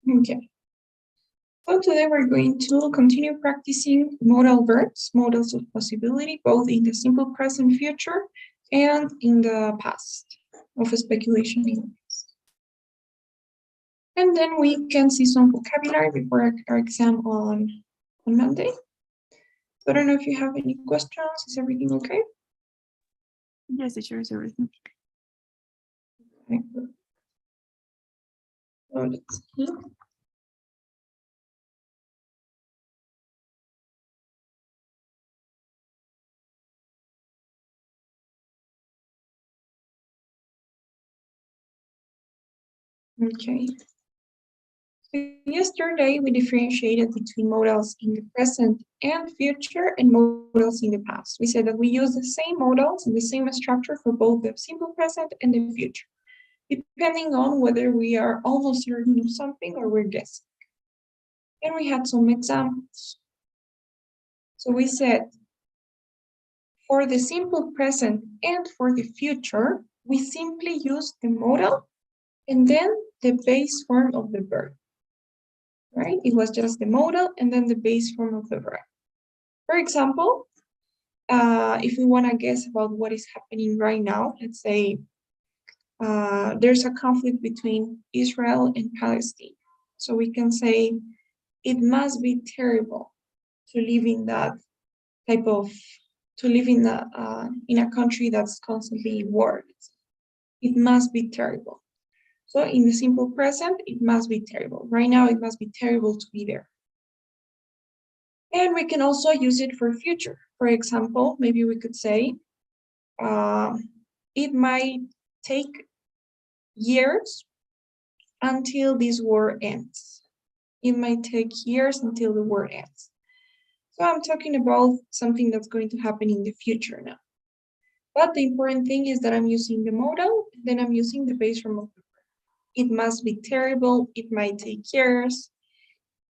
Okay. So today we're going to continue practicing modal verbs, modals of possibility, both in the simple present future and in the past of a speculation in the past. And then we can see some vocabulary before our exam on Monday. So I don't know if you have any questions. Is everything okay? Yes, teacher, is everything. Okay. So let's see. Okay. So yesterday we differentiated between modals in the present and future and modals in the past. We said that we use the same modals and the same structure for both the simple present and the future, depending on whether we are almost certain of something or we're guessing. And we had some examples. So we said, for the simple present and for the future, we simply use the modal and then the base form of the verb. Right? It was just the modal and then the base form of the verb. For example, if we want to guess about what is happening right now, let's say there's a conflict between Israel and Palestine. So we can say it must be terrible to live in that type of, to live in a country that's constantly war. It must be terrible. So in the simple present, it must be terrible. Right now, it must be terrible to be there. And we can also use it for future. For example, maybe we could say, it might take years until this war ends. It might take years until the war ends. So I'm talking about something that's going to happen in the future now. But the important thing is that I'm using the modal, then I'm using the base form of the verb. It must be terrible, it might take years.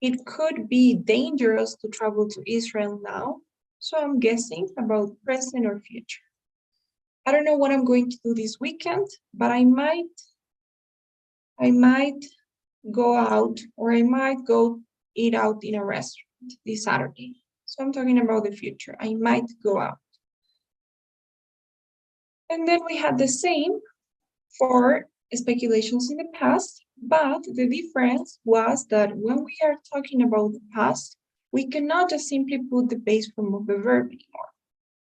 It could be dangerous to travel to Israel now. So I'm guessing about present or future. I don't know what I'm going to do this weekend, but I might go out, or I might go eat out in a restaurant this Saturday. So I'm talking about the future. I might go out. And then we had the same for speculations in the past, but the difference was that when we are talking about the past, we cannot just simply put the base form of the verb anymore.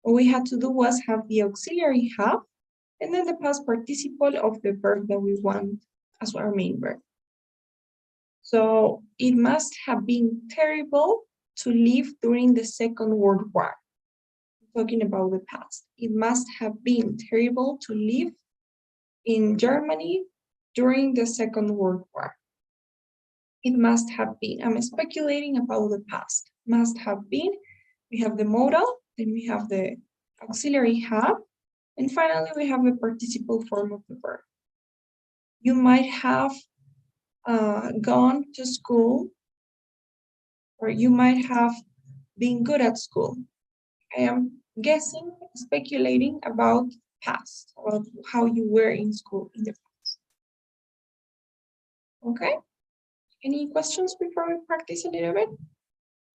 What we had to do was have the auxiliary have, and then the past participle of the verb that we want as our main verb. So it must have been terrible to live during the Second World War. Talking about the past, it must have been terrible to live in Germany during the Second World War. It must have been. I'm speculating about the past. Must have been. We have the modal, then we have the auxiliary have, and finally we have the participle form of the verb. You might have gone to school, or you might have been good at school. I am guessing, speculating about past, about how you were in school in the past. Okay? Any questions before we practice a little bit?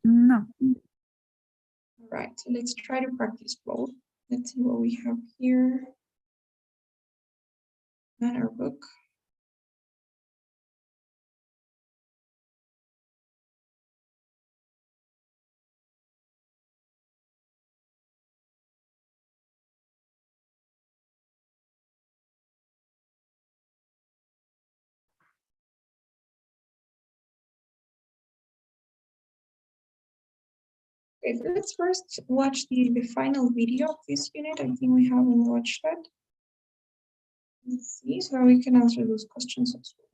No. All right, so let's try to practice both. Let's see what we have here. And our book. Okay, so let's first watch the final video of this unit. I think we haven't watched that. Let's see, so we can answer those questions as well.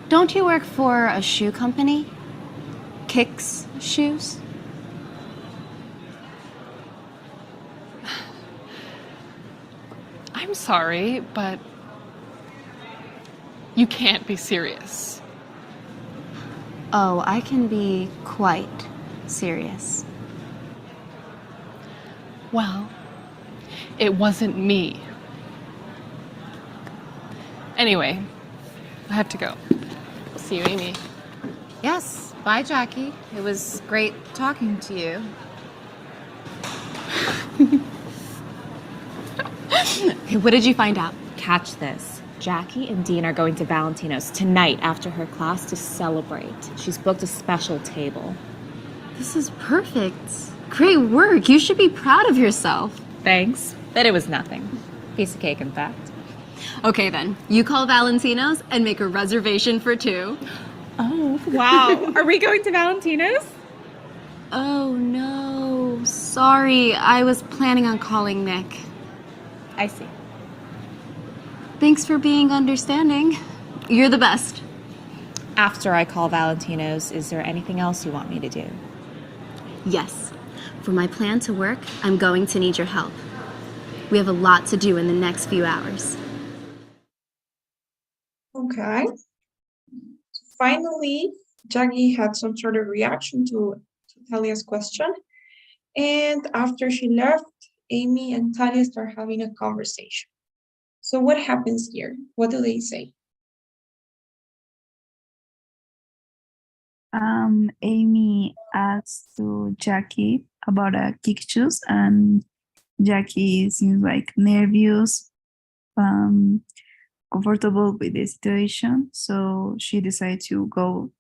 Don't you work for a shoe company? Kicks Shoes? I'm sorry, but you can't be serious. Oh, I can be quite serious. Well, it wasn't me. Anyway, I have to go. See you, Amy. Yes, bye, Jackie. It was great talking to you. Okay, what did you find out? Catch this. Jackie and Dean are going to Valentino's tonight after her class to celebrate. She's booked a special table. This is perfect. Great work. You should be proud of yourself. Thanks, but it was nothing. Piece of cake, in fact. Okay, then. You call Valentino's and make a reservation for 2. Oh, wow. Are we going to Valentino's? Oh, no. Sorry. I was planning on calling Nick. I see. Thanks for being understanding. You're the best. After I call Valentino's, is there anything else you want me to do? Yes. For my plan to work, I'm going to need your help. We have a lot to do in the next few hours. Okay. Finally, Jackie had some sort of reaction to Talia's question. And after she left, Amy and Talia start having a conversation. So what happens here? What do they say? Amy asks to Jackie about a kick shoes, and Jackie seems like nervous, comfortable with the situation, so she decides to go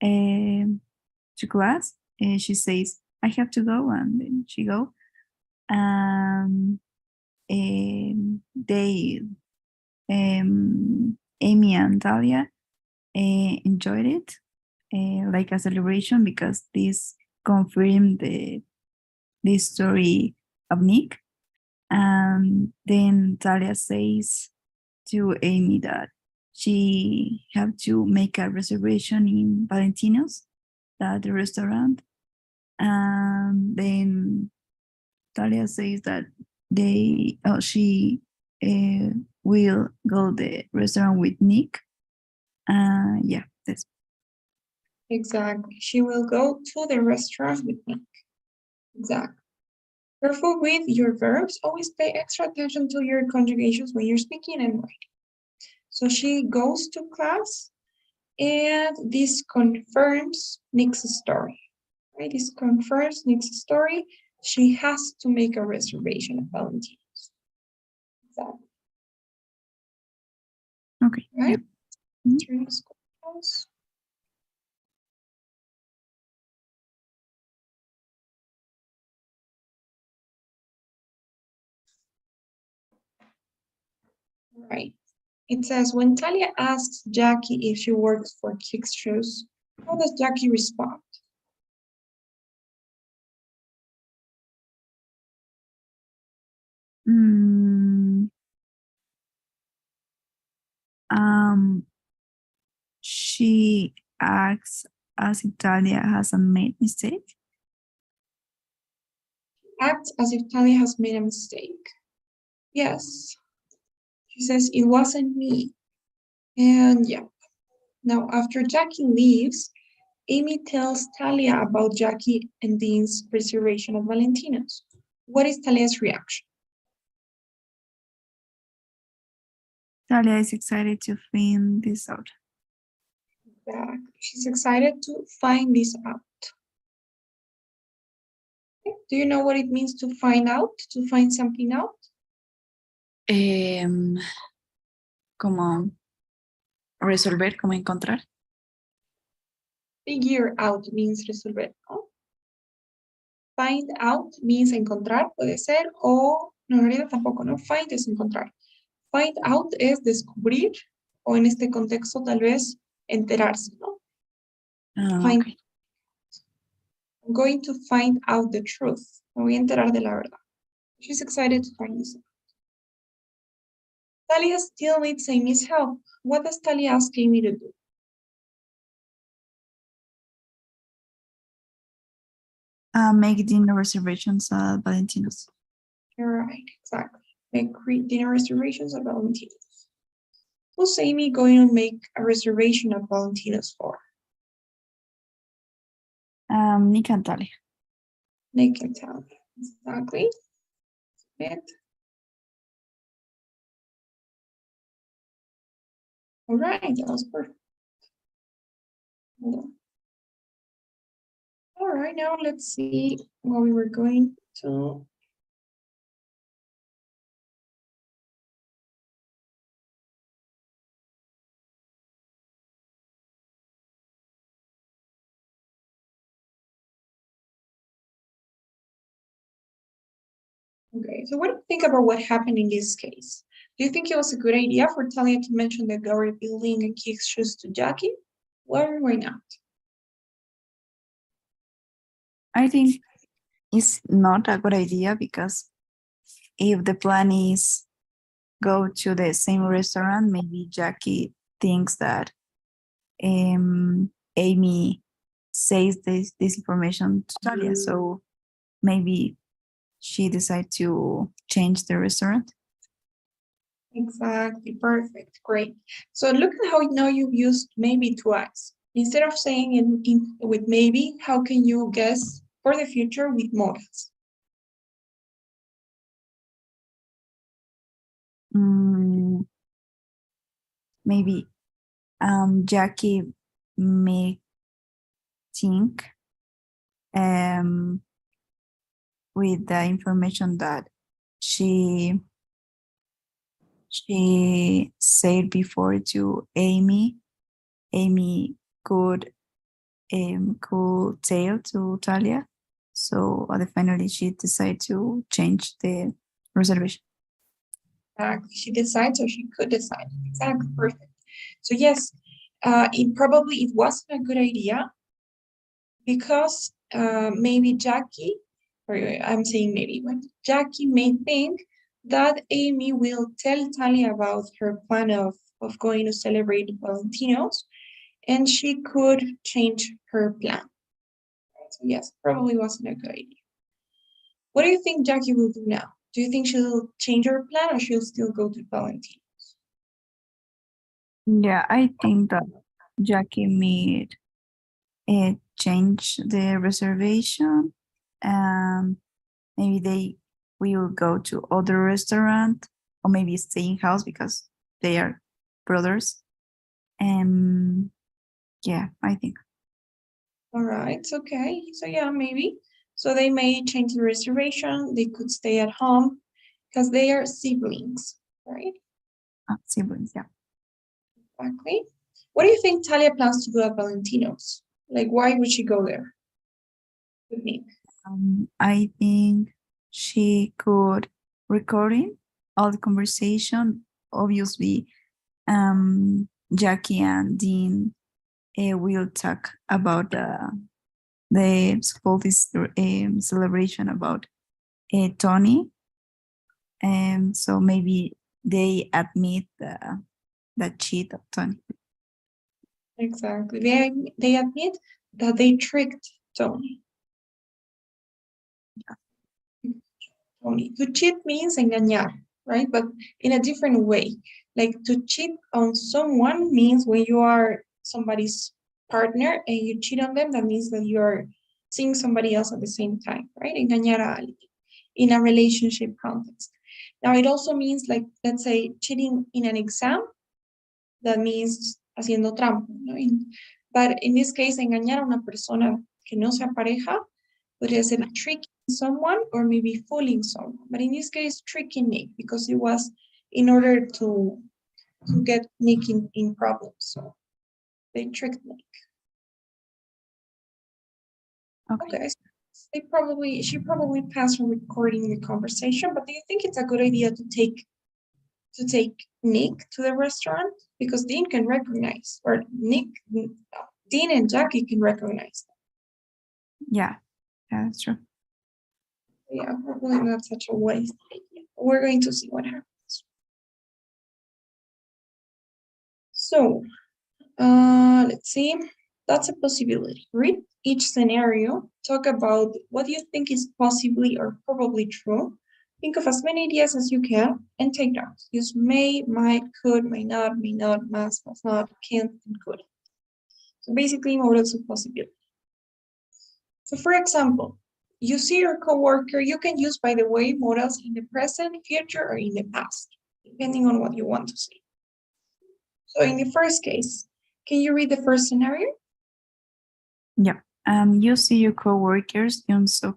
to class. And she says, "I have to go," and then she go. They, Amy and Talia, enjoyed it. Like a celebration, because this confirmed the story of Nick. And then Talia says to Amy that she have to make a reservation in Valentino's, the restaurant. And then Talia says that she will go the restaurant with Nick. Yeah, that's Exactly. She will go to the restaurant with Nick. Exactly. Careful with your verbs. Always pay extra attention to your conjugations when you're speaking and writing. So she goes to class, and this confirms Nick's story. Right? This confirms Nick's story. She has to make a reservation at Valentino's. Exactly. okay. Right? Yeah. Turn the school close. Right. It says, when Talia asks Jackie if she works for Kick's Shoes, how does Jackie respond? Mm, she acts as if Talia has a made mistake. Acts as if Talia has made a mistake. Yes. She says, it wasn't me. And yeah. Now, after Jackie leaves, Amy tells Talia about Jackie and Dean's reservation at Valentino's. What is Talia's reaction? Talia is excited to find this out. Yeah, she's excited to find this out. Do you know what it means to find out, to find something out? Como resolver, como encontrar. Figure out means resolver, ¿no? Find out means encontrar, puede ser, o no, en realidad tampoco, ¿no? Find es encontrar. Find out es descubrir, o en este contexto tal vez enterarse, ¿no? Find. Okay. I'm going to find out the truth. Me voy a enterar de la verdad. She's excited to find this out. Talia still needs Amy's help. What does Talia ask Amy to do? Make dinner reservations at Valentino's. You're right, exactly. Make dinner reservations at Valentino's. Who's Amy going to make a reservation at Valentino's for? Nick and Talia. Nick and Talia. Exactly. It. All right, that was perfect. Hold on. All right, now let's see what we were going to. Okay, so what do you think about what happened in this case? Do you think it was a good idea for Talia to mention the glory building and kick shoes to Jackie? Why or why not? I think it's not a good idea because if the plan is go to the same restaurant, maybe Jackie thinks that Amy says this information to Talia, so maybe she decided to change the restaurant. Exactly, perfect, great. So look at how now you've used maybe twice. Instead of saying with maybe, how can you guess for the future with models? Maybe Jackie may think with the information that she said before to Amy could tell to Talia. So finally she decided to change the reservation. She decides or she could decide. Exactly, perfect. So yes, it wasn't a good idea because maybe Jackie, or I'm saying maybe, when Jackie may think that Amy will tell Talia about her plan of going to celebrate Valentino's, and she could change her plan. So yes, probably wasn't a good idea. What do you think Jackie will do now? Do you think she'll change her plan or she'll still go to Valentino's? Yeah, I think that Jackie made change the reservation, and maybe they will go to other restaurant or maybe stay in house because they are brothers. And yeah, I think. All right, okay. So yeah, maybe. So they may change the reservation. They could stay at home because they are siblings, right? Siblings, yeah. Exactly. What do you think Talia plans to do at Valentino's? Like, why would she go there with Nick? I think she could recording all the conversation. Obviously, Jackie and Dean will talk about the school celebration about Tony, and so maybe they admit the cheat of Tony. Exactly. They admit that they tricked Tony. Tony. To cheat means engañar, right? But in a different way. Like to cheat on someone means when you are somebody's partner and you cheat on them, that means that you are seeing somebody else at the same time, right? Engañar a alguien in a relationship context. Now it also means, like, let's say cheating in an exam, that means haciendo trampa, ¿no? But in this case, engañar a una persona que no sea pareja podría ser tricking someone or maybe fooling someone. But in this case, tricking Nick, because it was in order to get Nick in problems. So they tricked Nick. Okay. She probably passed on recording the conversation, but do you think it's a good idea to take Nick to the restaurant? Because Dean can recognize, or Dean and Jackie can recognize them. Yeah, that's true. Yeah, probably not such a waste idea. We're going to see what happens. So, let's see. That's a possibility. Read each scenario, talk about what you think is possibly or probably true. Think of as many ideas as you can and take notes. Use may, might, could, may not, must not, can't, and could. So basically models of possibility. So for example, you see your coworker, you can use, by the way, models in the present, future, or in the past, depending on what you want to say. So in the first case, can you read the first scenario? Yeah. You see your coworkers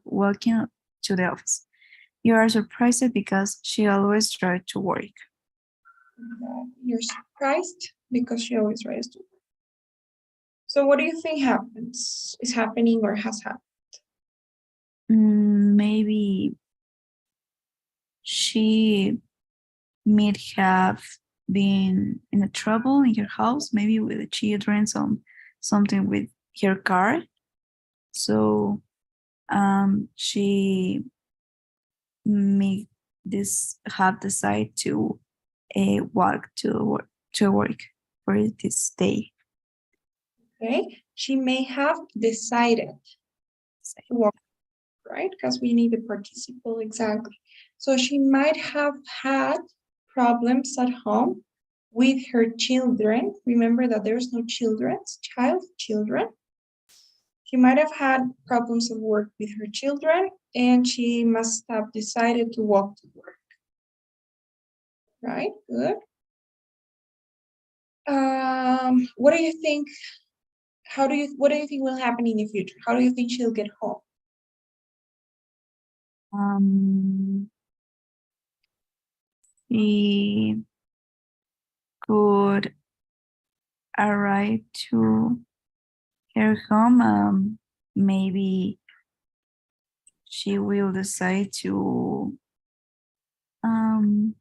walking to the office. You are surprised because she always tries to work. You're surprised because she always tries to. So what do you think is happening or has happened? Maybe she might have been in a trouble in her house, maybe with the children, something with her car. So she may have decided to walk to work for this day. Okay, she may have decided to walk, right? Because we need the participle exactly. So she might have had problems at home with her children. Remember that there's no children. She might have had problems at work with her children, and she must have decided to walk to work. Right, good. What do you think? What do you think will happen in the future? How do you think she'll get home? She could arrive to her home. Maybe she will decide to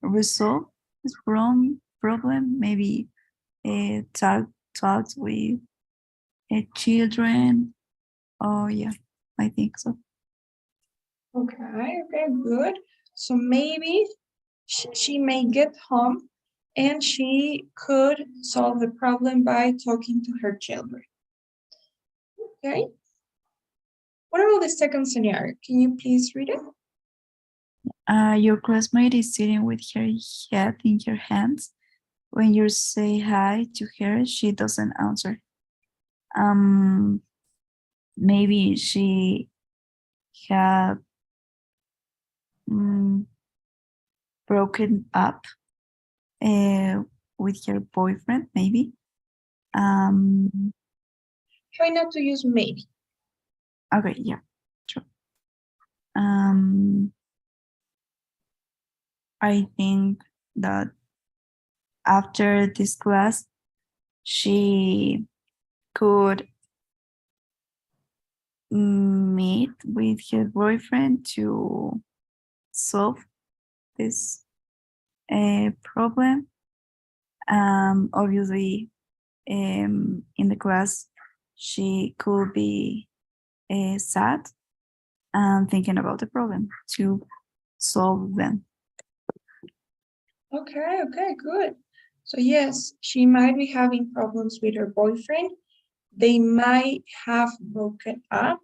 resolve this problem. Maybe talk with children. Oh yeah, I think so. Okay, good. So maybe she may get home and she could solve the problem by talking to her children. Okay. What about the second scenario? Can you please read it? Your classmate is sitting with her head in her hands. When you say hi to her, she doesn't answer. Maybe she had broken up with her boyfriend, maybe. Try not to use maybe. Okay, yeah, true. I think that after this class, she could meet with her boyfriend to solve this problem. Obviously, in the class, she could be sad and thinking about the problem to solve them. Okay, good. So yes, she might be having problems with her boyfriend. They might have broken up.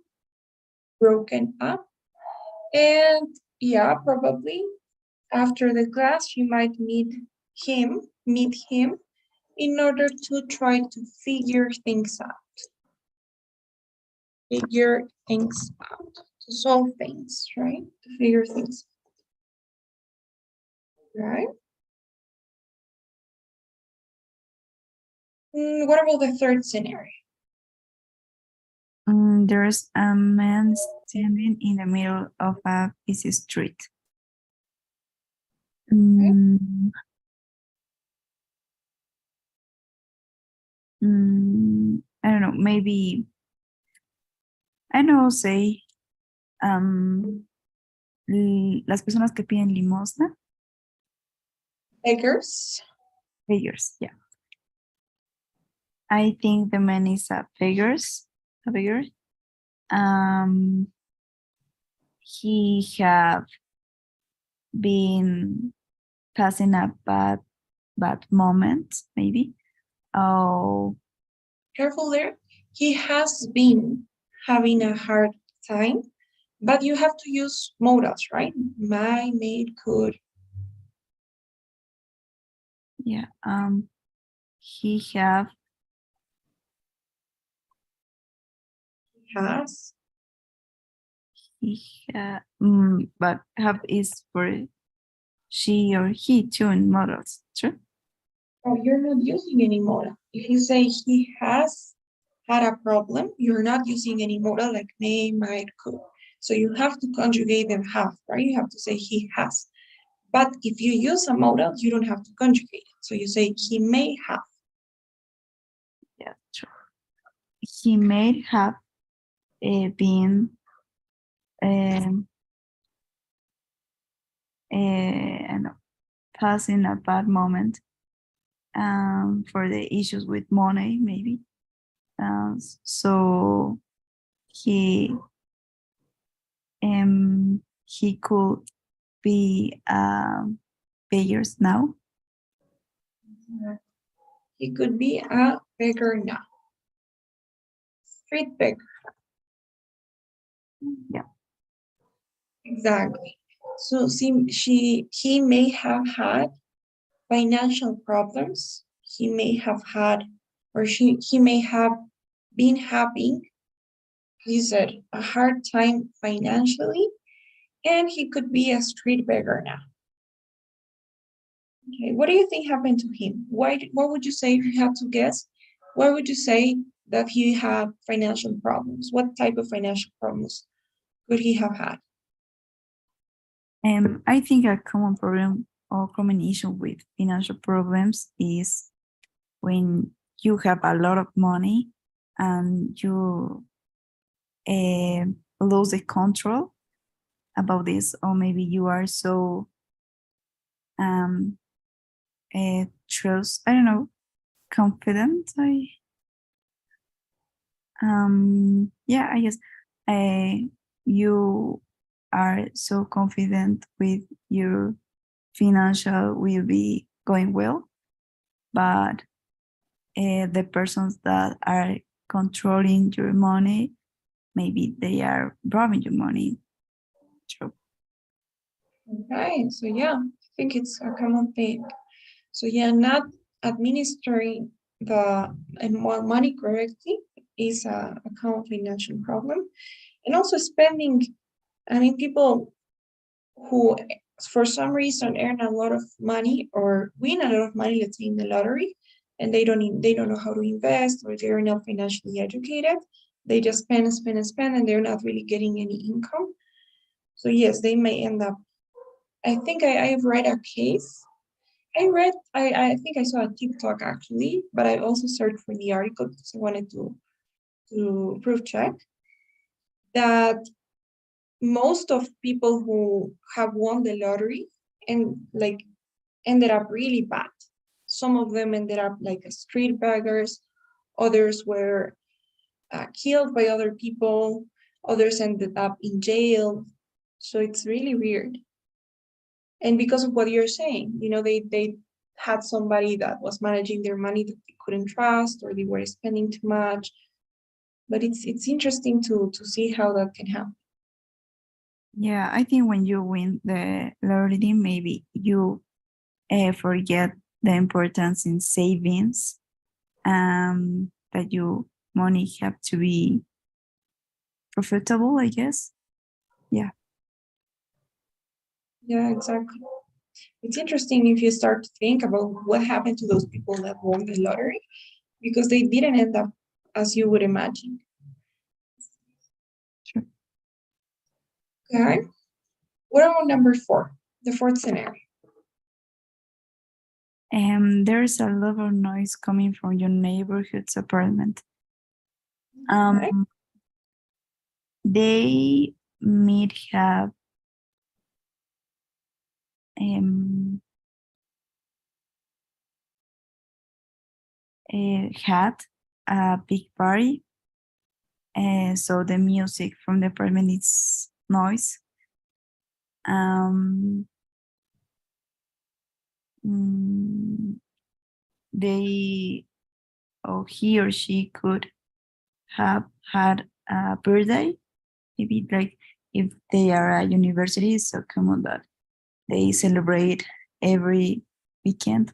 And yeah, probably after the class, she might meet him in order to try to figure things out. To solve things, right? To figure things out, right? What about the third scenario? There's a man standing in the middle of a busy street. I don't know, maybe, I don't know, say, las personas que piden limosna. Beggars. Beggars, yeah. I think the man is a beggar. He have been passing a bad moment, maybe. Oh, Careful there. he has been having a hard time, but you have to use modals, right? My, made, could. Yeah. He have, Has. but have is for she or he too in models. True. Oh, you're not using any modal. If you say he has had a problem, you're not using any modal like may, might, could. So you have to conjugate them have, right? You have to say he has. But if you use a modal, you don't have to conjugate it. So you say he may have. Yeah, true. He may have been um, I know, passing a bad moment for the issues with money, maybe. So he he could be payers now. He could be a beggar now. Street beggar. Yeah. Exactly. So see, he may have had financial problems. He may have had, or he may have been having, he said, a hard time financially, and he could be a street beggar now. Okay, what do you think happened to him? What would you say if you had to guess? Why would you say that he had financial problems? What type of financial problems could he have had? I think a common problem or common issue with financial problems is when you have a lot of money and you lose the control about this, or maybe you are so um, trust, I don't know, confident. Yeah, I guess you are so confident with your financial will be going well, but the persons that are controlling your money, maybe they are robbing your money. True. Okay, so yeah, I think it's a common thing. So yeah, not administering the money correctly is a common financial problem. And also spending, I mean, people who for some reason earn a lot of money or win a lot of money, let's say in the lottery, and they don't know how to invest or they're not financially educated. They just spend, spend, and spend, and they're not really getting any income. So yes, they may end up. I think I've read a case. I think I saw a TikTok actually, but I also searched for the article because I wanted to proof check that most of people who have won the lottery and like ended up really bad. Some of them ended up like street beggars, others were killed by other people, others ended up in jail. So it's really weird. And because of what you're saying, you know, they had somebody that was managing their money that they couldn't trust or they were spending too much. But it's interesting to see how that can happen. Yeah, I think when you win the lottery, maybe you forget the importance in savings, that your money have to be profitable, I guess. Yeah. Yeah, exactly. It's interesting if you start to think about what happened to those people that won the lottery because they didn't end up as you would imagine. Sure. Okay. What about number 4, the fourth scenario? There's a lot of noise coming from your neighborhood's apartment. Okay. They may have had a big party, so the music from the apartment is noise. Um, they or he or she could have had a birthday. Maybe like if they are a university, it's so common that they celebrate every weekend.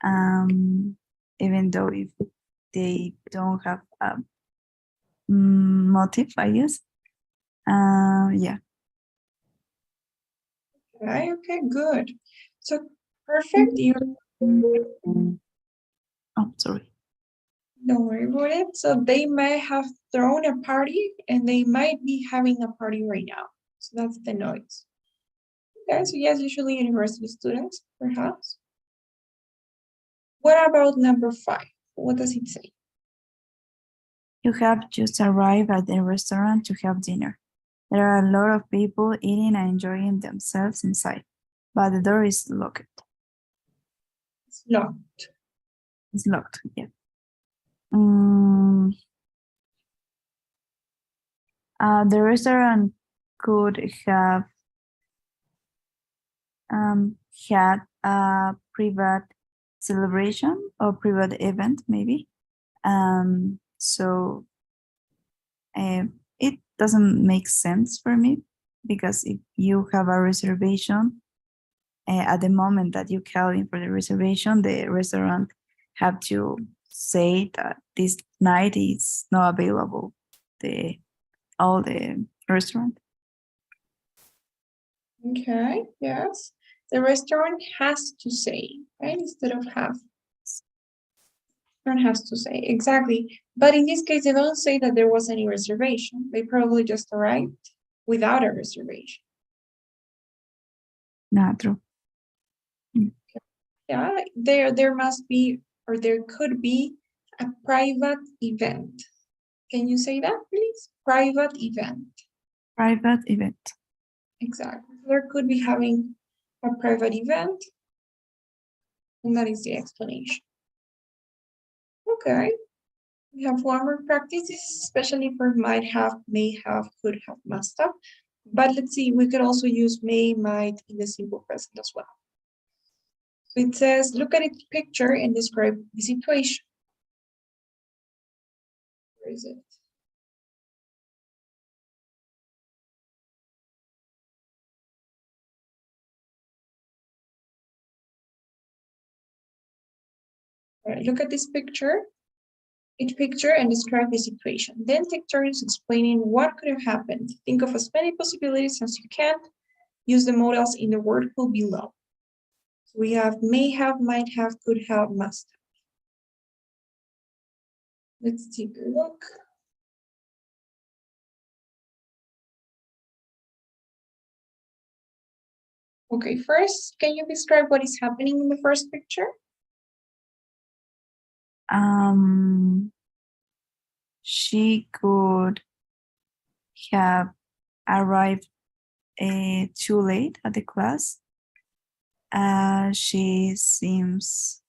Even though if they don't have a motive, I guess. Yeah. Okay, good. So perfect. You Oh, sorry. don't worry about it. So they may have thrown a party and they might be having a party right now. So that's the noise. Okay, so yes, usually university students, perhaps. What about number 5? What does it say? You have just arrived at the restaurant to have dinner. There are a lot of people eating and enjoying themselves inside, but the door is locked. It's locked. It's locked, yeah. The restaurant could have had a private celebration or private event, maybe. So it doesn't make sense for me because if you have a reservation, at the moment that you call in for the reservation, the restaurant have to say that this night is not available. All the restaurant. Okay, yes. The restaurant has to say, right? Instead of have. Restaurant has to say, exactly. But in this case, they don't say that there was any reservation. They probably just arrived without a reservation. Not true. Yeah, there must be, or there could be a private event. Can you say that, please? Private event. Private event. Exactly. There could be having a private event, and that is the explanation. Okay. We have one more practice, this is especially for might have, may have, could have, must have. But let's see, we could also use may, might in the simple present as well. So it says, look at its picture and describe the situation. Where is it? All right, look at this picture, each picture, and describe the situation. Then take turns explaining what could have happened. Think of as many possibilities as you can. Use the modals in the word pool below. So we have may have, might have, could have, must have. Let's take a look. Okay, first, can you describe what is happening in the first picture? She could have arrived too late at the class. She seems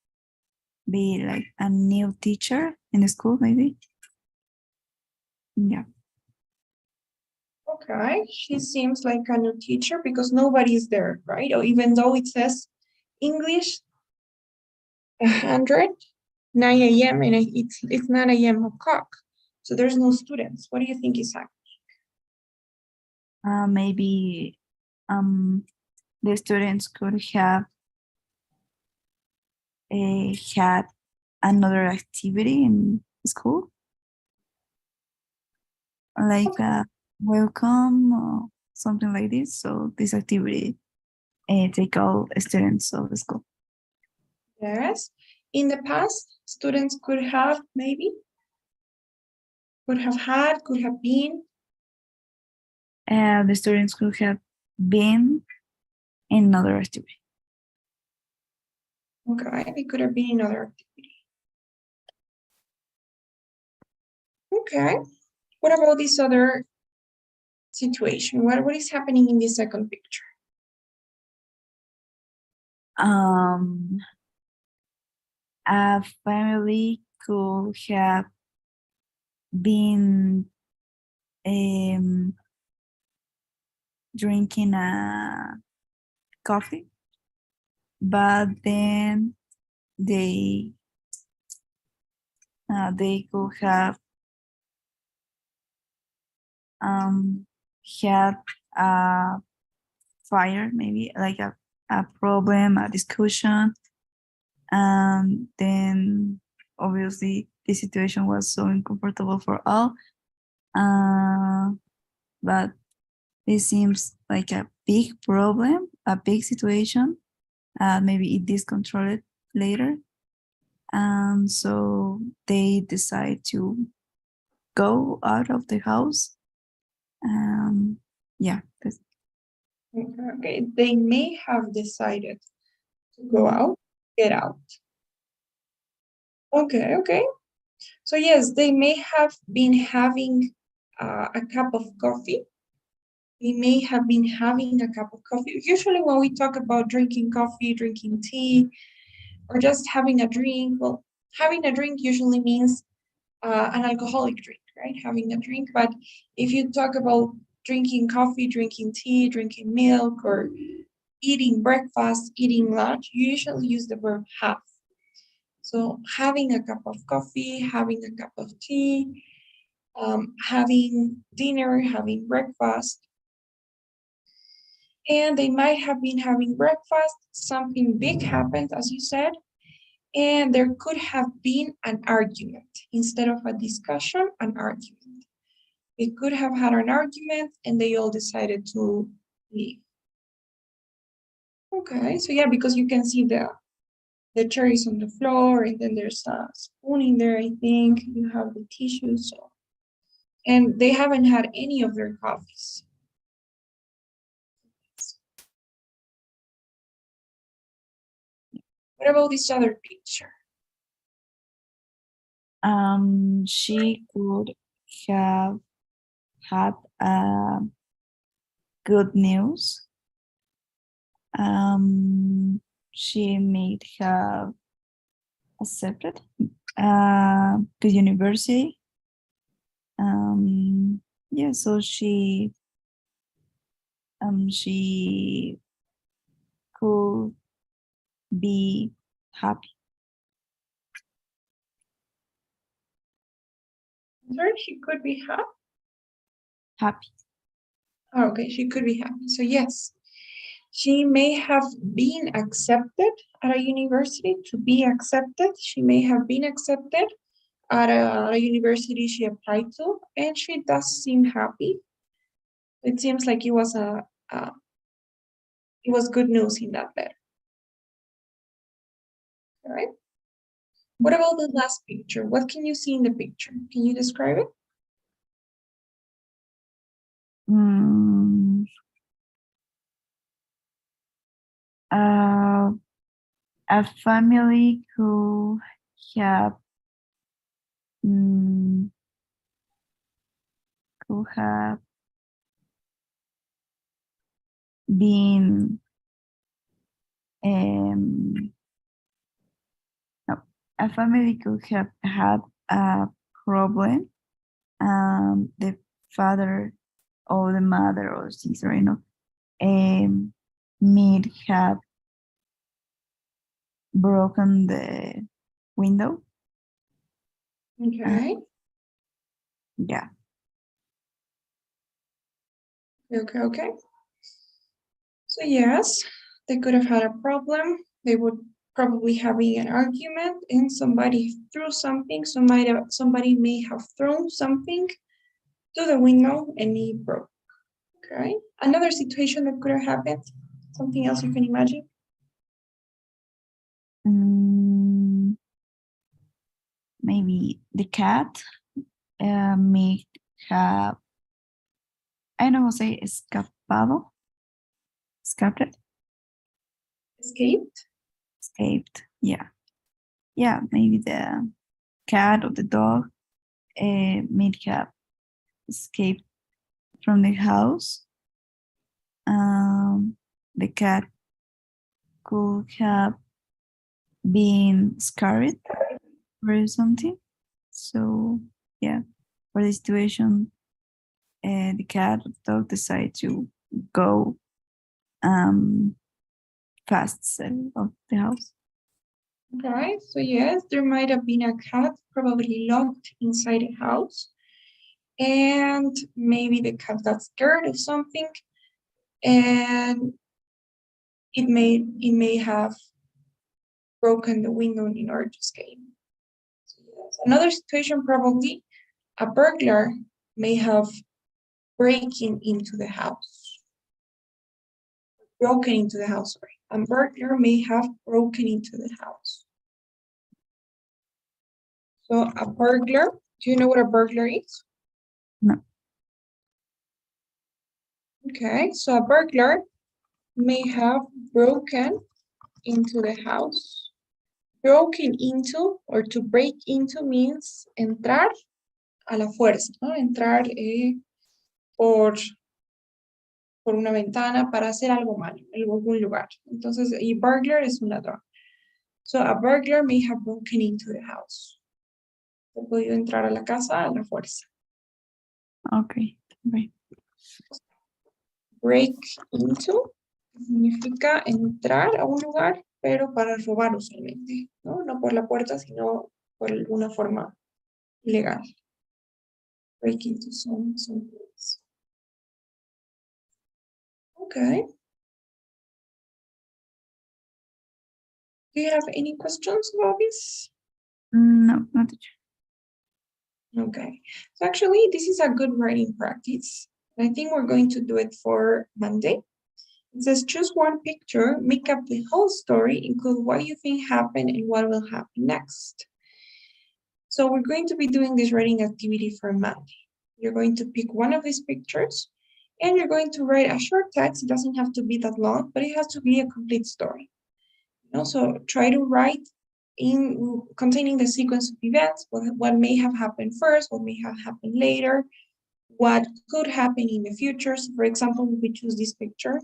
be like a new teacher in the school, maybe. Yeah. Okay, she seems like a new teacher because nobody is there, right? Or even though it says English 100, 9 a.m. and it's 9 a.m. o'clock. So there's no students. What do you think is happening? Maybe the students could have had another activity in school, like welcome or something like this. So this activity take all students of the school. Yes. In the past, students could have maybe, could have had, could have been. The students could have been in another activity. Okay, they could have been in another activity. Okay. What about this other situation? What is happening in this second picture? A family could have been drinking a coffee, but then they could have had a fire, maybe like a problem, a discussion. And then obviously the situation was so uncomfortable for all. But it seems like a big problem, a big situation. Maybe it discontrolled later. And so they decide to go out of the house. Yeah, that's Okay, they may have decided to go out, get out. Okay. So yes, they may have been having a cup of coffee. They may have been having a cup of coffee. Usually when we talk about drinking coffee, drinking tea, or just having a drink, well, having a drink usually means an alcoholic drink, right? Having a drink. But if you talk about drinking coffee, drinking tea, drinking milk, or eating breakfast, eating lunch, you usually use the verb have. So having a cup of coffee, having a cup of tea, having dinner, having breakfast. And they might have been having breakfast, something big happened, as you said, and there could have been an argument. Instead of a discussion, an argument. They could have had an argument and they all decided to leave. Okay, so yeah, because you can see the cherries on the floor, and then there's a spoon in there, I think. You have the tissue, so. And they haven't had any of their coffees. What about this other picture? She could have had good news. She may have accepted good university. Yeah, so she could be happy. Sorry, she could be happy. Happy. Oh, okay, she could be happy. So yes, she may have been accepted at a university. To be accepted, she may have been accepted at a university she applied to, and she does seem happy. It seems like it was it was good news in that letter. All right. What about the last picture? What can you see in the picture? Can you describe it? A family who have who have been no, a family could have had a problem. The father or the mother or sister, may have broken the window. Okay. Yeah. Okay. So yes, they could have had a problem. They would probably having an argument, and somebody threw something. Somebody may have thrown something to the window and it broke. Okay. Another situation that could have happened. Something else you can imagine. Maybe the cat may have, I don't know how to say, escaped. Escaped, yeah. Yeah, maybe the cat or the dog may have escaped from the house. The cat could have been scared or something. So yeah, for the situation, the cat or the dog decide to go fast out of the house. Okay, so yes, there might have been a cat probably locked inside a house. and maybe the cat got scared of something, and it may have broken the window in order to escape. So yes. Another situation, probably a burglar may have broken into the house. Sorry. A burglar may have broken into the house. So a burglar, do you know what a burglar is? No. Okay, so a burglar may have broken into the house. Broken into, or to break into, means entrar a la fuerza, ¿no? Entrar por una ventana para hacer algo malo en algún lugar. Entonces, y burglar es un ladrón. So a burglar may have broken into the house. Ha podido entrar a la casa a la fuerza. Okay. Right. Break into significa entrar a un lugar, pero para robar usualmente, ¿no? No por la puerta, sino por alguna forma ilegal. Break into some place. Okay. Do you have any questions about this? No, not teacher. Okay. So actually, this is a good writing practice. I think we're going to do it for Monday. It says, choose one picture, make up the whole story, include what you think happened and what will happen next. So we're going to be doing this writing activity for Monday. You're going to pick one of these pictures and you're going to write a short text. It doesn't have to be that long, but it has to be a complete story. So try to write in containing the sequence of events, what may have happened first, what may have happened later, what could happen in the future. So for example, if we choose this picture,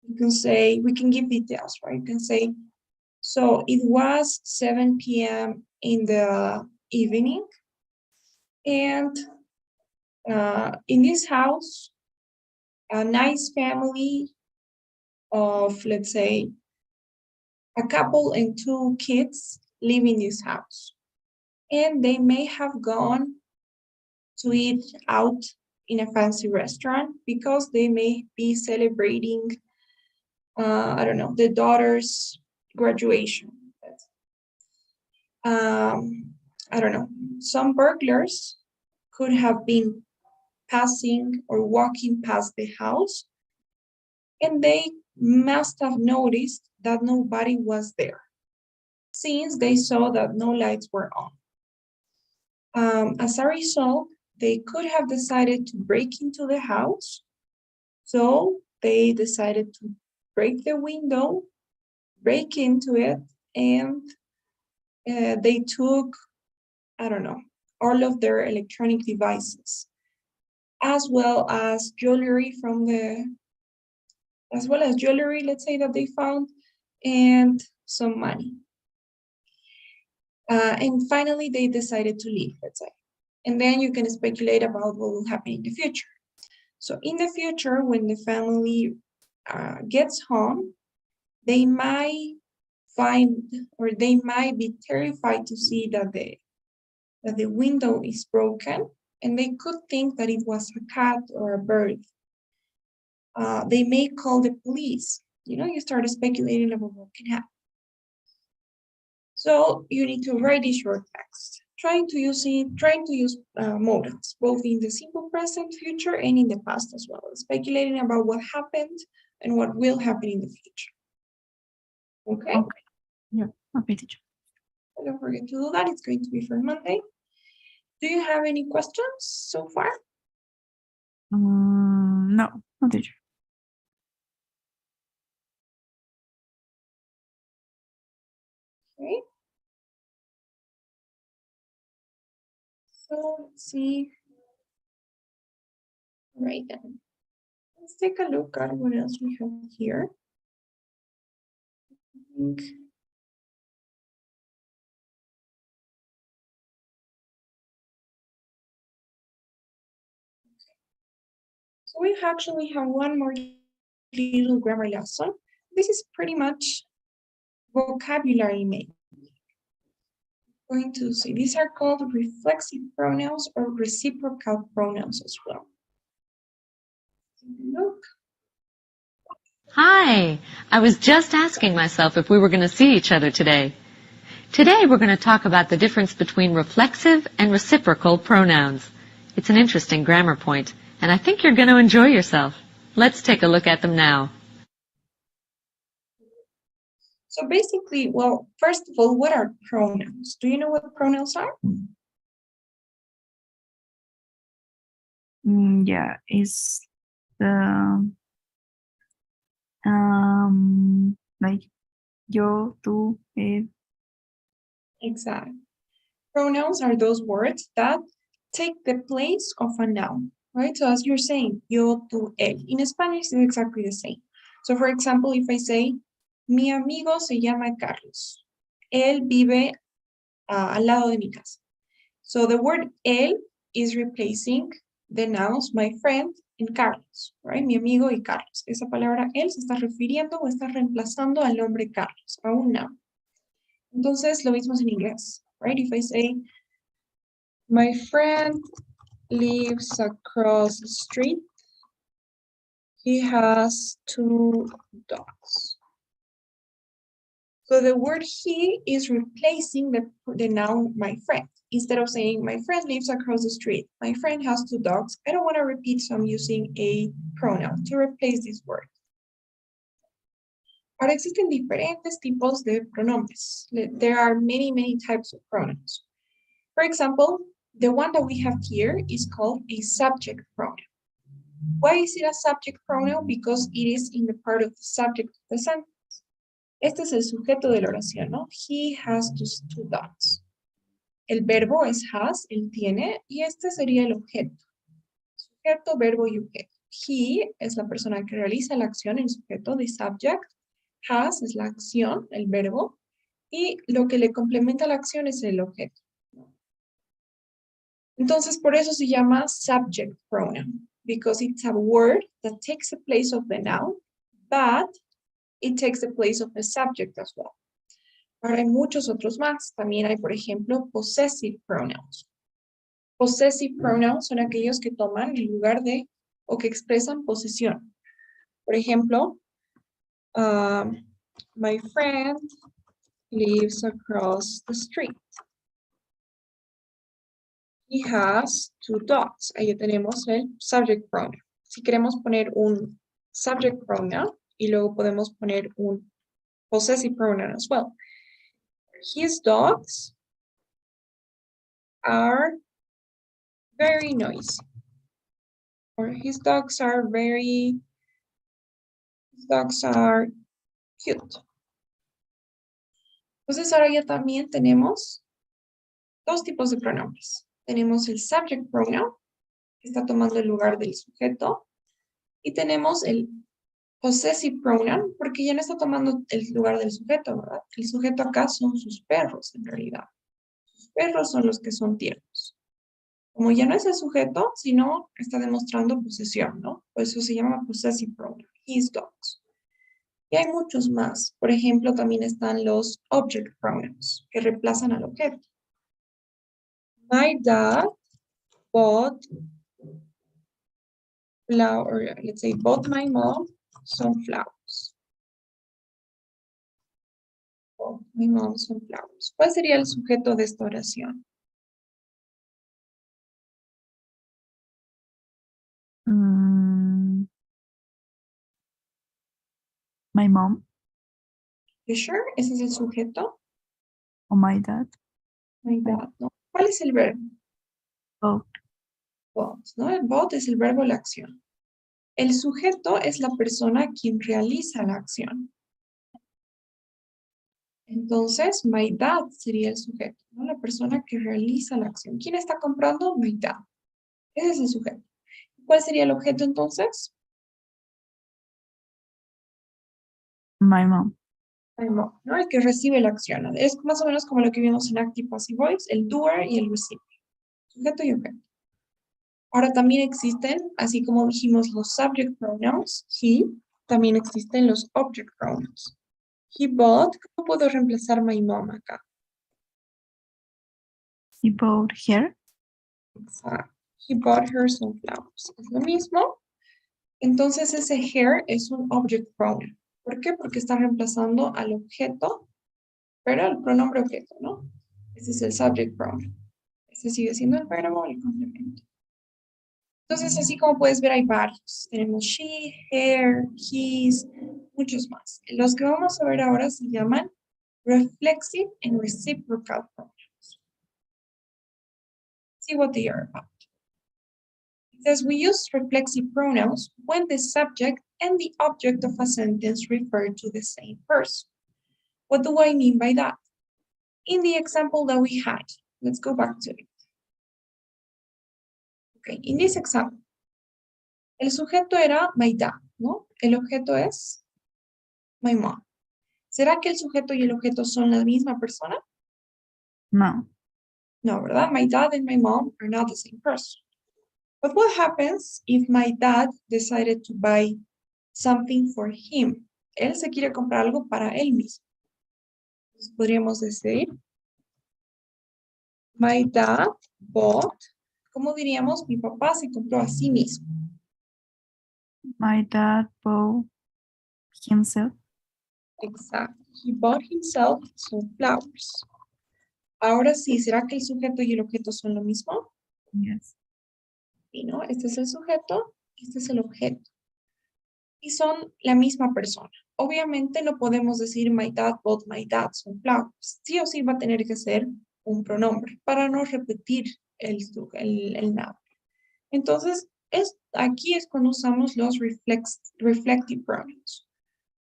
you can say, we can give details, right? You can say, so it was 7 p.m. in the evening, and in this house, a nice family of, let's say, a couple and 2 kids live in this house. And they may have gone to eat out in a fancy restaurant because they may be celebrating, I don't know, the daughter's graduation. I don't know, some burglars could have been passing or walking past the house, and they must have noticed that nobody was there, since they saw that no lights were on. As a result, they could have decided to break into the house, so they decided to break the window, break into it, and they took, I don't know, all of their electronic devices, as well as jewelry let's say, that they found, and some money. And finally, they decided to leave, let's say. And then you can speculate about what will happen in the future. So in the future, when the family gets home, they might find, or they might be terrified to see that the window is broken, and they could think that it was a cat or a bird. They may call the police. You start speculating about what can happen. So you need to write a short text, trying to use modals, both in the simple present, future, and in the past as well, speculating about what happened and what will happen in the future. Okay? Okay. Yeah. Okay, teacher. Don't forget to do that. It's going to be for Monday. Do you have any questions so far? No, no, teacher. Okay. So let's see. Right then. Let's take a look at what else we have here. I think so we actually have one more little grammar lesson. This is pretty much vocabulary maybe. going to say these are called reflexive pronouns or reciprocal pronouns as well. Look. Hi, I was just asking myself if we were going to see each other today. Today we're going to talk about the difference between reflexive and reciprocal pronouns. It's an interesting grammar point, and I think you're going to enjoy yourself. Let's take a look at them now. So basically, well, first of all, what are pronouns? Do you know what pronouns are? Yeah, it's the like yo, tú, él. Exactly. Pronouns are those words that take the place of a noun, right? So as you're saying, yo, tú, él. In Spanish, it's exactly the same. So for example, if I say, mi amigo se llama Carlos. Él vive al lado de mi casa. So the word él is replacing the nouns my friend and Carlos, right? Mi amigo y Carlos. Esa palabra él se está refiriendo o está reemplazando al nombre Carlos, a un noun. Entonces, lo mismo es en inglés, right? If I say, my friend lives across the street, he has 2 dogs. So the word he is replacing the noun my friend. Instead of saying my friend lives across the street, my friend has 2 dogs, I don't want to repeat, so I'm using a pronoun to replace this word. Ahora existen diferentes tipos de pronombres. There are many, many types of pronouns. For example, the one that we have here is called a subject pronoun. Why is it a subject pronoun? Because it is in the part of the subject of the sentence. Este es el sujeto de la oración, ¿no? He has 2 dogs. El verbo es has, él tiene, y este sería el objeto. Sujeto, verbo y objeto. He es la persona que realiza la acción, el sujeto, the subject. Has es la acción, el verbo, y lo que le complementa la acción es el objeto. Entonces, por eso se llama subject pronoun, because it's a word that takes the place of the noun, but it takes the place of the subject as well. Ahora hay muchos otros más. También hay, por ejemplo, possessive pronouns. Possessive pronouns son aquellos que toman el lugar de o que expresan posesión. Por ejemplo, my friend lives across the street. He has 2 dogs. Ahí tenemos el subject pronoun. Si queremos poner un subject pronoun y luego podemos poner un possessive pronoun as well. His dogs are very noisy. Or his dogs are cute. Entonces ahora ya también tenemos 2 tipos de pronombres. Tenemos el subject pronoun, que está tomando el lugar del sujeto, y tenemos el possessive pronoun, porque ya no está tomando el lugar del sujeto, ¿verdad? El sujeto acá son sus perros, en realidad. Sus perros son los que son tiernos. Como ya no es el sujeto, sino está demostrando posesión, ¿no? Por eso se llama possessive pronoun, his dogs. Y hay muchos más. Por ejemplo, también están los object pronouns, que reemplazan al objeto. My dad bought let's say, bought my mom some flowers. Bought my mom some flowers. ¿Cuál sería el sujeto de esta oración? My mom You sure? ¿Ese es el sujeto? or my dad. My dad, ¿no? ¿Cuál es el verbo? Oh, Bought, ¿no? El bought es el verbo, la acción. El sujeto es la persona quien realiza la acción. Entonces, my dad sería el sujeto, ¿no? La persona que realiza la acción. ¿Quién está comprando? My dad. Ese es el sujeto. ¿Cuál sería el objeto entonces? my mom. My mom, ¿no? El que recibe la acción. Es más o menos como lo que vimos en Active Passive Voice, el doer y el receiver. Sujeto y objeto. Ahora también existen, así como dijimos los subject pronouns, he, también existen los object pronouns. He bought, ¿cómo puedo reemplazar my mom acá? He bought her. Exacto. He bought her some flowers. Es lo mismo. Entonces ese her es un object pronoun. ¿Por qué? Porque está reemplazando al objeto, pero el pronombre objeto, ¿no? Ese es el subject pronoun. Ese sigue siendo el verbo o el complemento. Entonces, así como puedes ver, hay varios. Tenemos she, her, his, muchos más. Los que vamos a ver ahora se llaman reflexive and reciprocal pronouns. See what they are about. It says we use reflexive pronouns when the subject and the object of a sentence refer to the same person. What do I mean by that? In the example that we had, let's go back to it. Okay, in this example, el sujeto era my dad, ¿no? El objeto es my mom. ¿Será que el sujeto y el objeto son la misma persona? No. No, ¿verdad? My dad and my mom are not the same person. But what happens if my dad decided to buy something for him? Él se quiere comprar algo para él mismo. Entonces podríamos decir, my dad bought, ¿cómo diríamos? Mi papá se compró a sí mismo. My dad bought himself. Exacto. He bought himself some flowers. Ahora sí, ¿será que el sujeto y el objeto son lo mismo? Yes. Sí, ¿no? Este es el sujeto, este es el objeto. Y son la misma persona. Obviamente no podemos decir my dad bought my dad some flowers. Sí o sí va a tener que ser un pronombre para no repetir el noun. Entonces, aquí es cuando usamos los reflective pronouns.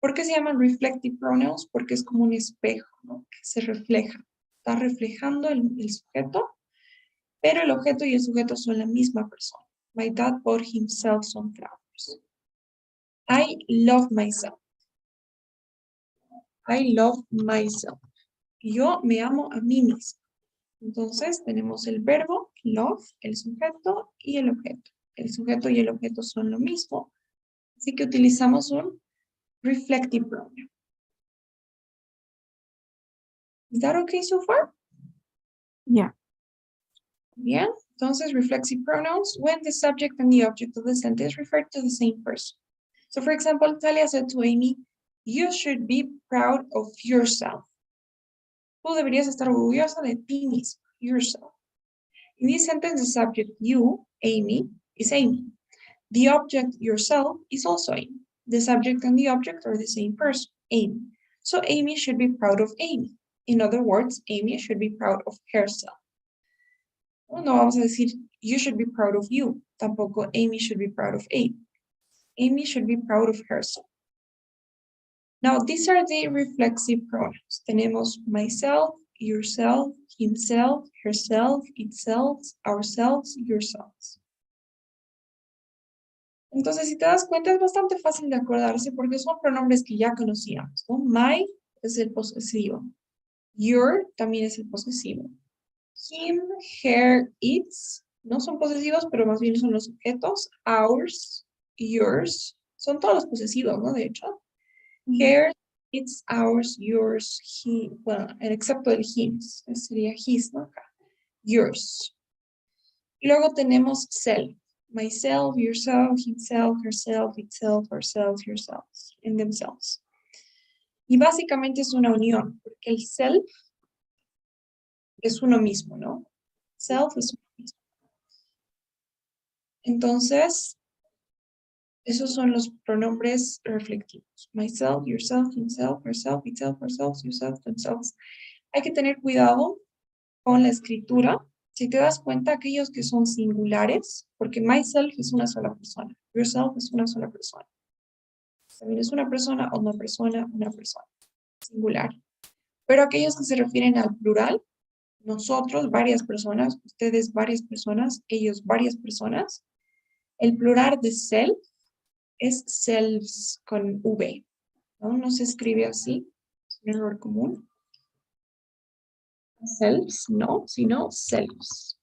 ¿Por qué se llaman reflective pronouns? Porque es como un espejo, ¿no? Que se refleja. Está reflejando el sujeto, pero el objeto y el sujeto son la misma persona. My dad bought himself some flowers. I love myself. I love myself. Yo me amo a mí mismo. Entonces tenemos el verbo love, el sujeto y el objeto. El sujeto y el objeto son lo mismo. Así que utilizamos un reflective pronoun. Is that okay so far? Yeah. Bien. Entonces, reflexive pronouns when the subject and the object of the sentence refer to the same person. So, for example, Talia said to Amy, you should be proud of yourself. Tú deberías estar orgullosa de ti mismo, yourself. In this sentence, the subject you, Amy, is Amy. The object yourself is also Amy. The subject and the object are the same person, Amy. So Amy should be proud of Amy. In other words, Amy should be proud of herself. No vamos a decir, you should be proud of you. Tampoco Amy should be proud of Amy. Amy should be proud of herself. Now, these are the reflexive pronouns. Tenemos myself, yourself, himself, herself, itself, ourselves, yourselves. Entonces, si te das cuenta, es bastante fácil de acordarse porque son pronombres que ya conocíamos, ¿no? My es el posesivo. Your también es el posesivo. Him, her, its, no son posesivos, pero más bien son los objetos. Ours, yours, son todos los posesivos, ¿no? De hecho. Her, its, ours, yours, he, bueno, excepto el hims, sería his, ¿no? Acá. Yours. Y luego tenemos self. Myself, yourself, himself, herself, itself, ourselves, yourselves, and themselves. Y básicamente es una unión, porque el self es uno mismo, ¿no? Self es uno mismo. Entonces, esos son los pronombres reflectivos. Myself, yourself, himself, herself, itself, ourselves, yourself, themselves. Hay que tener cuidado con la escritura. Si te das cuenta, aquellos que son singulares, porque myself es una sola persona, yourself es una sola persona. También es una persona, singular. Pero aquellos que se refieren al plural, nosotros, varias personas, ustedes, varias personas, ellos, varias personas, el plural de self es selves con V, ¿no? No se escribe así, es un error común. Selves, no, sino selves.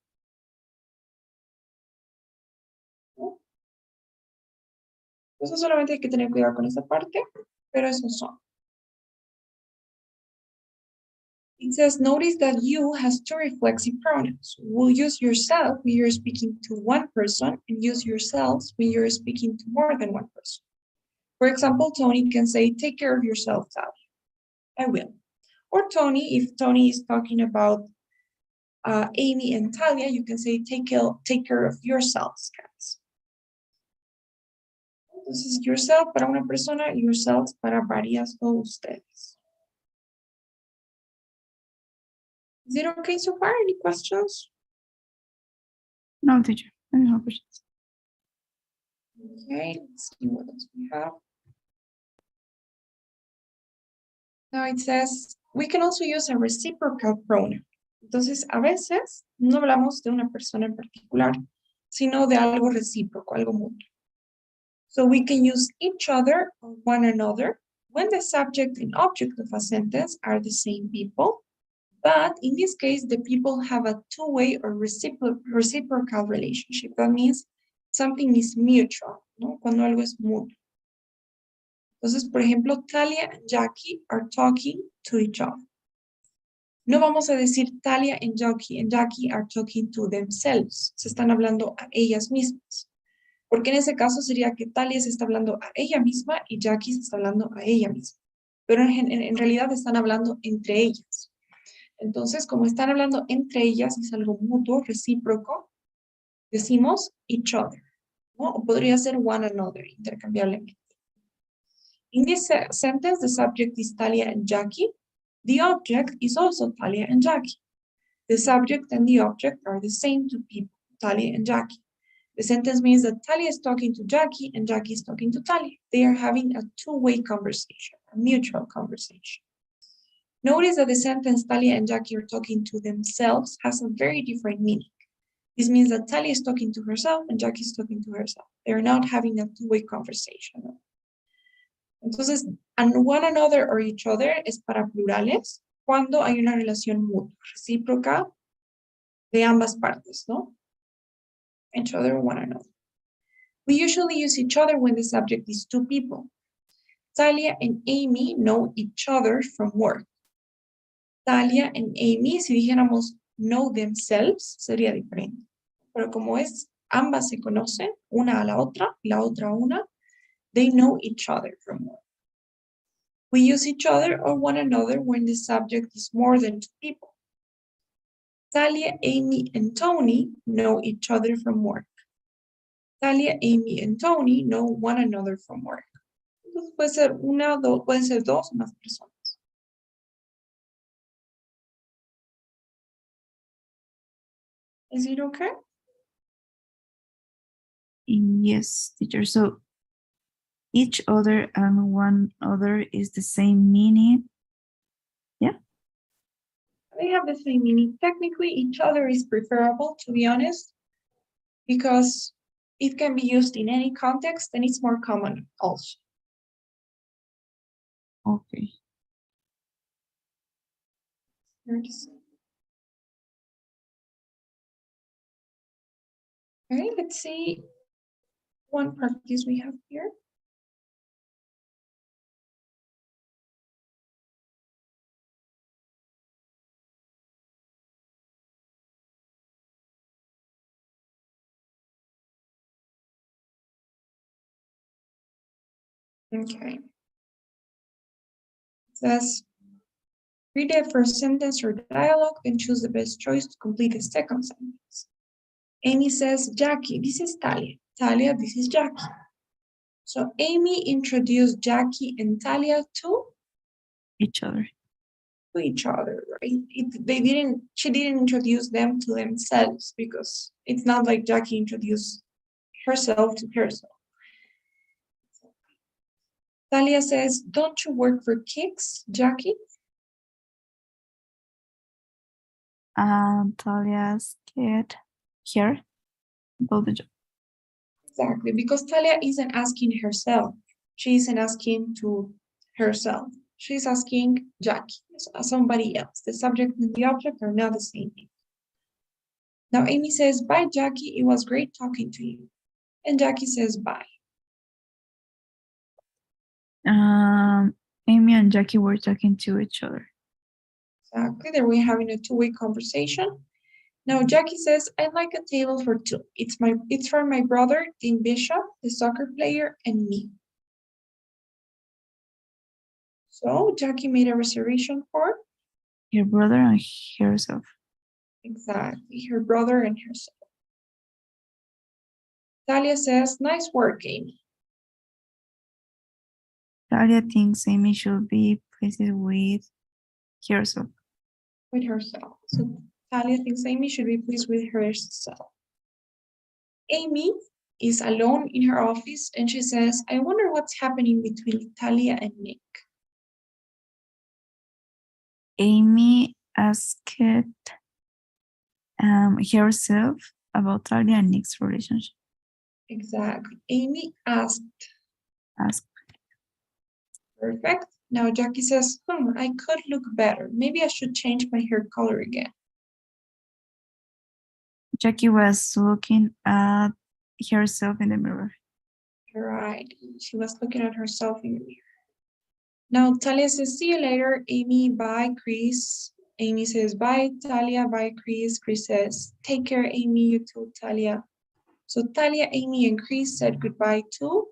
¿No? Entonces solamente hay que tener cuidado con esa parte, pero esos son. It says, notice that you has two reflexive pronouns. We'll use yourself when you're speaking to one person and use yourselves when you're speaking to more than one person. For example, Tony can say, take care of yourself, Talia. I will. Or Tony, if Tony is talking about Amy and Talia, you can say, take care of yourselves, guys. This is yourself para una persona, yourselves para varias o ustedes. Is it okay so far? Any questions? No, teacher. I don't have questions. Okay, let's see what else we have. Now it says, we can also use a reciprocal pronoun. Entonces, a veces no hablamos de una persona en particular, sino de algo recíproco, algo mutuo. So we can use each other or one another when the subject and object of a sentence are the same people. But in this case, the people have a two-way or reciprocal relationship. That means something is mutual, ¿no? Cuando algo es mutuo. Entonces, por ejemplo, Talia and Jackie are talking to each other. No vamos a decir Talia and Jackie are talking to themselves. Se están hablando a ellas mismas. Porque en ese caso sería que Talia se está hablando a ella misma y Jackie se está hablando a ella misma. Pero en realidad están hablando entre ellas. Entonces, como están hablando entre ellas, es algo mutuo, recíproco, decimos each other, ¿no? O podría ser one another, intercambiablemente. In this sentence, the subject is Talia and Jackie. The object is also Talia and Jackie. The subject and the object are the same two people, Talia and Jackie. The sentence means that Talia is talking to Jackie and Jackie is talking to Talia. They are having a two-way conversation, a mutual conversation. Notice that the sentence Talia and Jackie are talking to themselves has a very different meaning. This means that Talia is talking to herself and Jackie is talking to herself. They're not having a two-way conversation. Entonces, and one another or each other es para plurales cuando hay una relación mutua, recíproca de ambas partes, ¿no? Each other, one another. We usually use each other when the subject is two people. Talia and Amy know each other from work. Talia and Amy, si dijéramos know themselves, sería diferente. Pero como es, ambas se conocen, una a la otra a una, they know each other from work. We use each other or one another when the subject is more than two people. Talia, Amy, and Tony know each other from work. Talia, Amy, and Tony know one another from work. Entonces puede ser una, dos, pueden ser dos o más personas. Is it okay? Yes, teacher. So each other and one other is the same meaning. Yeah. They have the same meaning. Technically, each other is preferable, to be honest, because it can be used in any context and it's more common also. Okay. Okay, let's see one practice we have here. Okay. It says, read the first sentence or dialogue, then choose the best choice to complete the second sentence. Amy says, Jackie, this is Talia. Talia, this is Jackie. So Amy introduced Jackie and Talia to Each other. each other, right? She didn't introduce them to themselves because it's not like Jackie introduced herself to herself. Talia says, don't you work for kicks, Jackie? Talia's kid here about the job. Exactly, because Talia isn't asking herself. She isn't asking to herself. She's asking Jackie, somebody else. The subject and the object are not the same thing. Now Amy says, bye, Jackie. It was great talking to you. And Jackie says, bye. Amy and Jackie were talking to each other. Exactly. There we're having a two-way conversation. Now Jackie says, "I'd like a table for two. It's for my brother, Dean Bishop, the soccer player, and me." So Jackie made a reservation for Her brother and herself. exactly her brother and herself. Talia says, "Nice work, Amy." Talia thinks Amy should be pleased with herself. With herself. So Talia thinks Amy should be pleased with herself. Amy is alone in her office and she says, "I wonder what's happening between Talia and Nick." Amy asked herself about Talia and Nick's relationship. Exactly. Amy asked. Asked. Perfect. Now Jackie says, "I could look better. Maybe I should change my hair color again." Jackie was looking at herself in the mirror. Right. She was looking at herself in the mirror. Now Talia says, "See you later, Amy. Bye, Chris." Amy says, "Bye, Talia. Bye, Chris." Chris says, "Take care, Amy. You too, Talia." So Talia, Amy, and Chris said goodbye to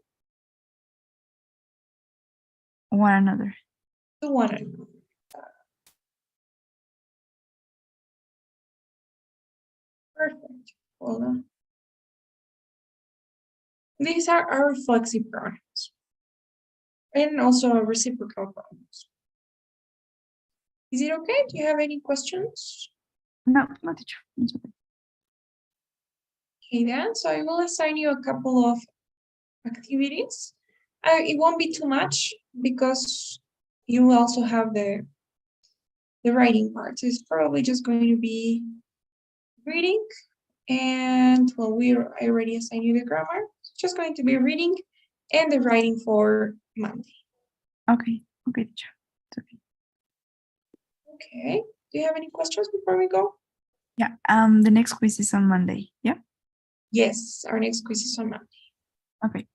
One another. one another. Perfect. Hold on. These are our reflexive pronouns and also our reciprocal pronouns. Is it okay? Do you have any questions? No, not teacher. It's okay. Okay, then. So I will assign you a couple of activities. It won't be too much because you will also have the writing part. So it's probably just going to be reading and well, I already assigned you the grammar. It's just going to be reading and the writing for Monday. Okay, okay, teacher. It's okay. Okay. Do you have any questions before we go? Yeah. The next quiz is on Monday. Yeah. Yes, our next quiz is on Monday. Okay.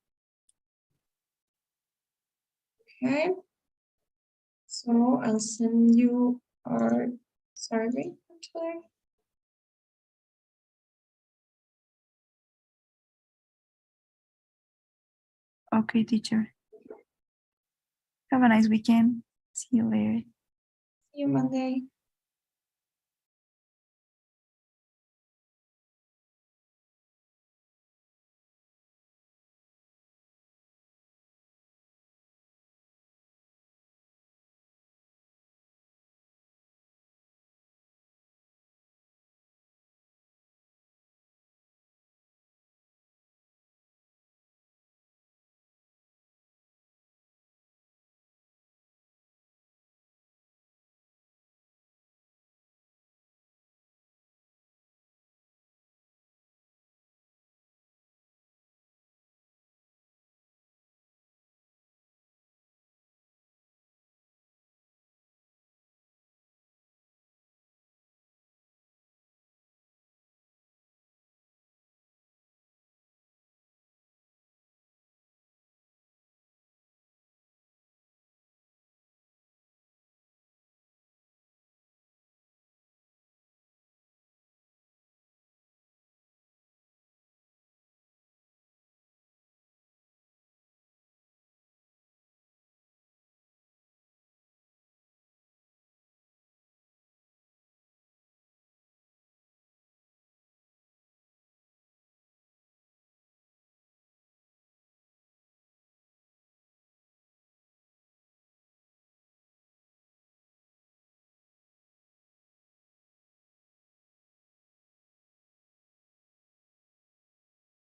Okay. So I'll send you our survey for today. Okay, teacher. Have a nice weekend. See you later. See you Monday.